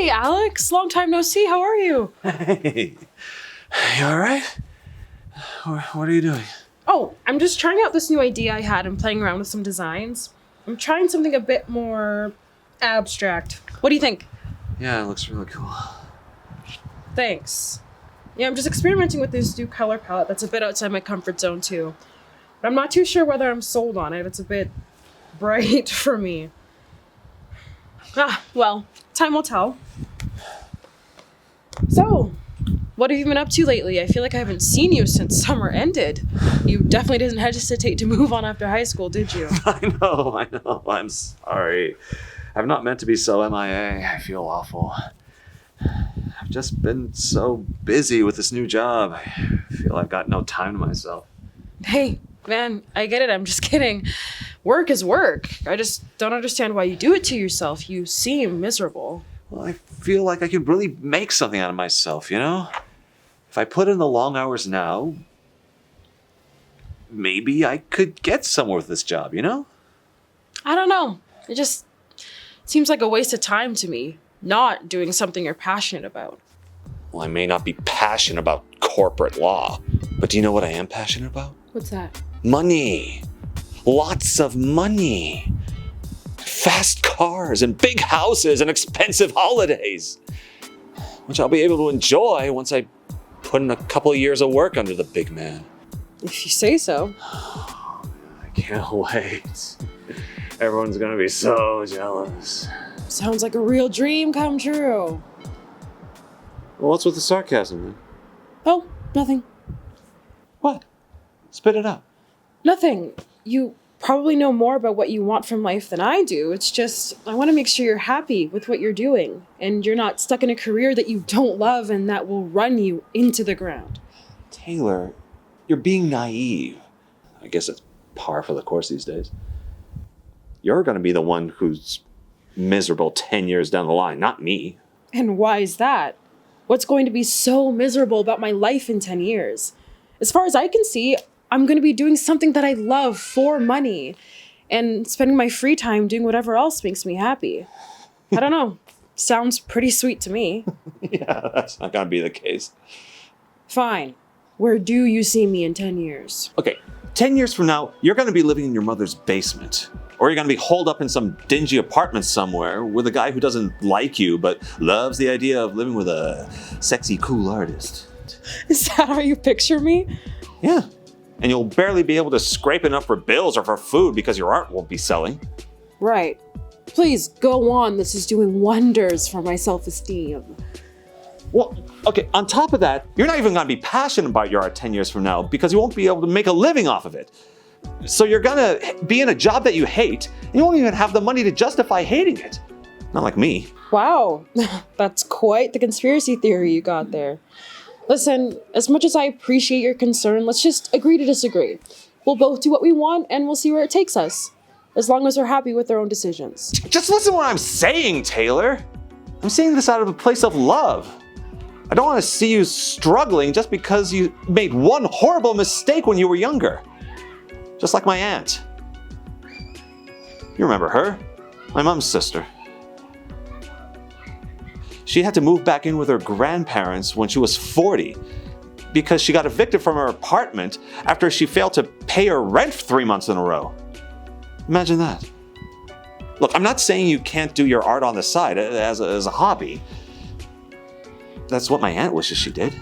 Hey, Alex. Long time no see. How are you? Hey, you all right? What are you doing? Oh, I'm just trying out this new idea I had and playing around with some designs. I'm trying something a bit more abstract. What do you think? Yeah, it looks really cool. Thanks. Yeah, I'm just experimenting with this new color palette that's a bit outside my comfort zone too. But I'm not too sure whether I'm sold on it. It's a bit bright for me. Well, time will tell. So, what have you been up to lately? I feel like I haven't seen you since summer ended. You definitely didn't hesitate to move on after high school, did you? I know. I'm sorry. I'm not meant to be so MIA. I feel awful. I've just been so busy with this new job. I feel I've got no time to myself. Hey, man, I get it. I'm just kidding. Work is work. I just don't understand why you do it to yourself. You seem miserable. Well, I feel like I could really make something out of myself, you know? If I put in the long hours now, maybe I could get somewhere with this job, you know? I don't know. It just seems like a waste of time to me, not doing something you're passionate about. Well, I may not be passionate about corporate law, but do you know what I am passionate about? What's that? Money. Lots of money. Fast cars and big houses and expensive holidays, which I'll be able to enjoy once I put in a couple of years of work under the big man. If you say so. I can't wait. Everyone's gonna be so jealous. Sounds like a real dream come true. Well, what's with the sarcasm, then? Oh, nothing. What? Spit it out. Nothing. You probably know more about what you want from life than I do. It's just, I want to make sure you're happy with what you're doing and you're not stuck in a career that you don't love and that will run you into the ground. Taylor, you're being naive. I guess it's par for the course these days. You're going to be the one who's miserable 10 years down the line, not me. And why is that? What's going to be so miserable about my life in 10 years? As far as I can see, I'm going to be doing something that I love for money and spending my free time doing whatever else makes me happy. I don't know. Sounds pretty sweet to me. Yeah, that's not going to be the case. Fine. Where do you see me in 10 years? Okay, 10 years from now, you're going to be living in your mother's basement. Or you're going to be holed up in some dingy apartment somewhere with a guy who doesn't like you but loves the idea of living with a sexy, cool artist. Is that how you picture me? Yeah. And you'll barely be able to scrape enough for bills or for food because your art won't be selling. Right. Please go on. This is doing wonders for my self-esteem. Well, okay, on top of that, you're not even going to be passionate about your art 10 years from now because you won't be able to make a living off of it. So you're going to be in a job that you hate, and you won't even have the money to justify hating it. Not like me. Wow. That's quite the conspiracy theory you got there. Listen, as much as I appreciate your concern, let's just agree to disagree. We'll both do what we want, and we'll see where it takes us. As long as we're happy with our own decisions. Just listen to what I'm saying, Taylor. I'm saying this out of a place of love. I don't want to see you struggling just because you made one horrible mistake when you were younger. Just like my aunt. You remember her? My mom's sister. She had to move back in with her grandparents when she was 40 because she got evicted from her apartment after she failed to pay her rent for 3 months in a row. Imagine that. Look, I'm not saying you can't do your art on the side as a hobby. That's what my aunt wishes she did.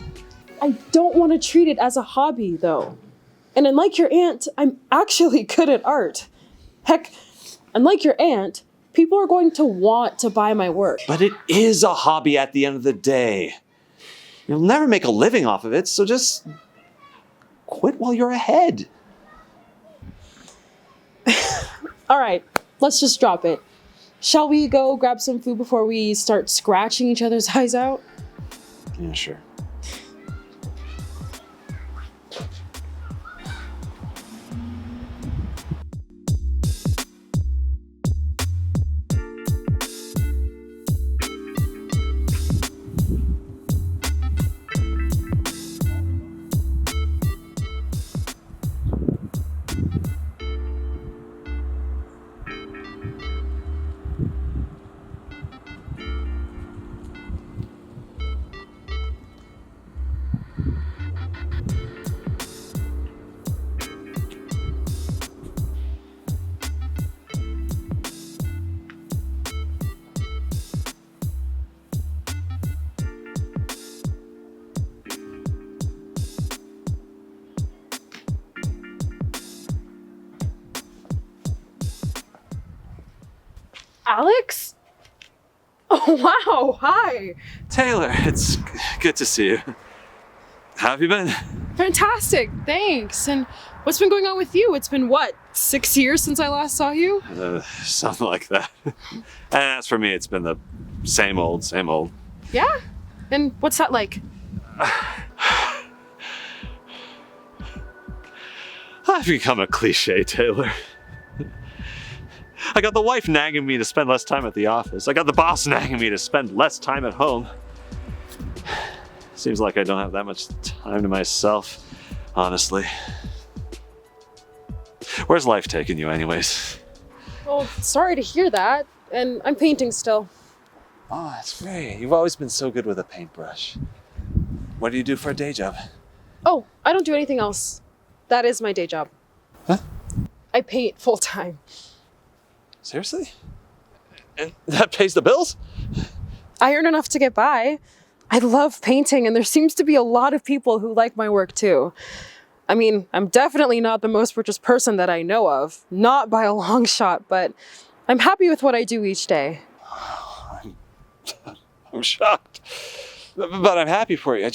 I don't want to treat it as a hobby, though. And unlike your aunt, I'm actually good at art. Heck, unlike your aunt, people are going to want to buy my work. But it is a hobby at the end of the day. You'll never make a living off of it, so just quit while you're ahead. All right, let's just drop it. Shall we go grab some food before we start scratching each other's eyes out? Yeah, sure. Alex? Oh, wow. Hi. Taylor, it's good to see you. How have you been? Fantastic. Thanks. And what's been going on with you? It's been what, 6 years since I last saw you? Something like that. And as for me, it's been the same old, same old. Yeah? And what's that like? I've become a cliche, Taylor. I got the wife nagging me to spend less time at the office. I got the boss nagging me to spend less time at home. Seems like I don't have that much time to myself, honestly. Where's life taking you anyways? Well, sorry to hear that. And I'm painting still. Oh, that's great. You've always been so good with a paintbrush. What do you do for a day job? Oh, I don't do anything else. That is my day job. Huh? I paint full time. Seriously? And that pays the bills? I earn enough to get by. I love painting, and there seems to be a lot of people who like my work too. I mean, I'm definitely not the most richest person that I know of, not by a long shot, but I'm happy with what I do each day. I'm shocked. But I'm happy for you. I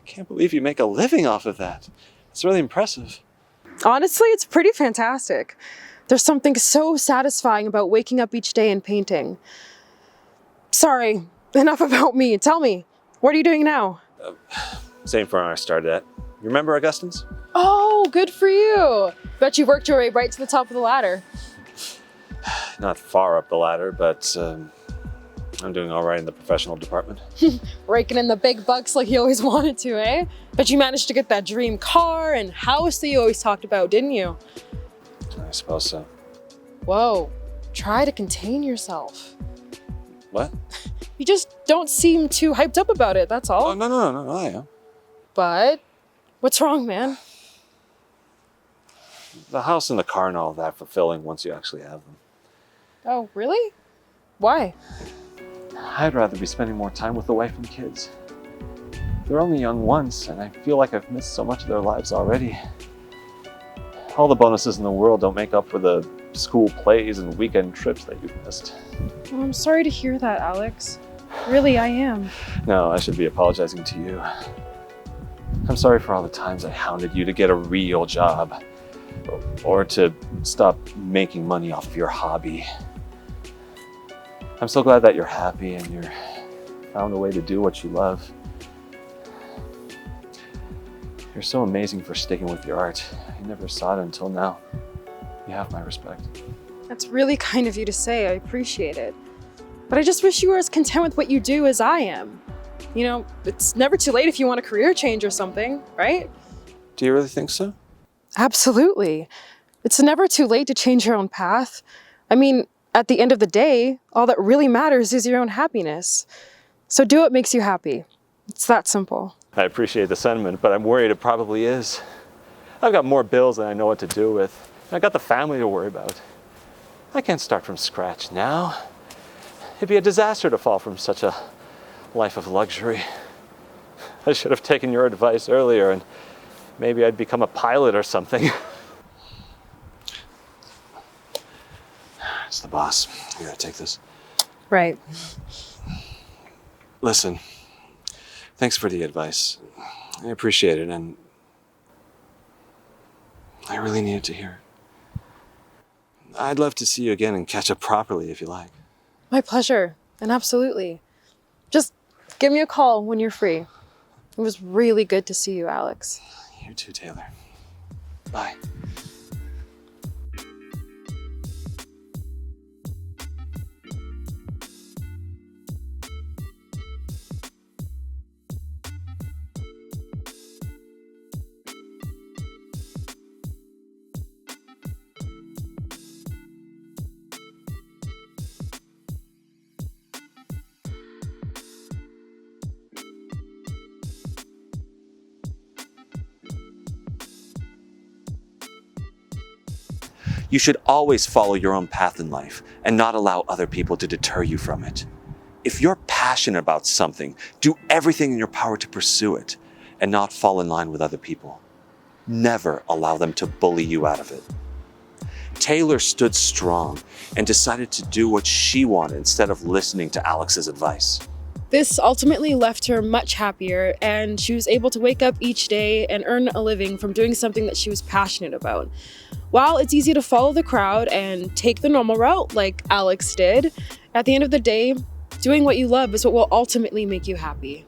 can't believe you make a living off of that. It's really impressive. Honestly, it's pretty fantastic. There's something so satisfying about waking up each day and painting. Sorry, enough about me. Tell me, what are you doing now? Same firm I started at. You remember Augustine's? Oh, good for you. Bet you worked your way right to the top of the ladder. Not far up the ladder, but I'm doing all right in the professional department. Raking in the big bucks like you always wanted to, eh? But you managed to get that dream car and house that you always talked about, didn't you? I suppose so. Whoa, try to contain yourself. What? You just don't seem too hyped up about it, that's all. Oh, no, I am. But what's wrong, man? The house and the car and all that fulfilling once you actually have them. Oh, really? Why? I'd rather be spending more time with the wife and kids. They're only young once, and I feel like I've missed so much of their lives already. All the bonuses in the world don't make up for the school plays and weekend trips that you've missed. Well, I'm sorry to hear that, Alex. Really, I am. No, I should be apologizing to you. I'm sorry for all the times I hounded you to get a real job, or to stop making money off of your hobby. I'm so glad that you're happy and you're found a way to do what you love. You're so amazing for sticking with your art. I never saw it until now. You have my respect. That's really kind of you to say. I appreciate it. But I just wish you were as content with what you do as I am. You know, it's never too late if you want a career change or something, right? Do you really think so? Absolutely. It's never too late to change your own path. I mean, at the end of the day, all that really matters is your own happiness. So do what makes you happy. It's that simple. I appreciate the sentiment, but I'm worried it probably is. I've got more bills than I know what to do with. I got the family to worry about. I can't start from scratch now. It'd be a disaster to fall from such a life of luxury. I should have taken your advice earlier and maybe I'd become a pilot or something. It's the boss. You gotta take this. Right. Listen, thanks for the advice. I appreciate it, and I really needed to hear it. I'd love to see you again and catch up properly if you like. My pleasure. And absolutely. Just give me a call when you're free. It was really good to see you, Alex. You too, Taylor. Bye. You should always follow your own path in life and not allow other people to deter you from it. If you're passionate about something, do everything in your power to pursue it and not fall in line with other people. Never allow them to bully you out of it. Taylor stood strong and decided to do what she wanted instead of listening to Alex's advice. This ultimately left her much happier, and she was able to wake up each day and earn a living from doing something that she was passionate about. While it's easy to follow the crowd and take the normal route like Alex did, at the end of the day, doing what you love is what will ultimately make you happy.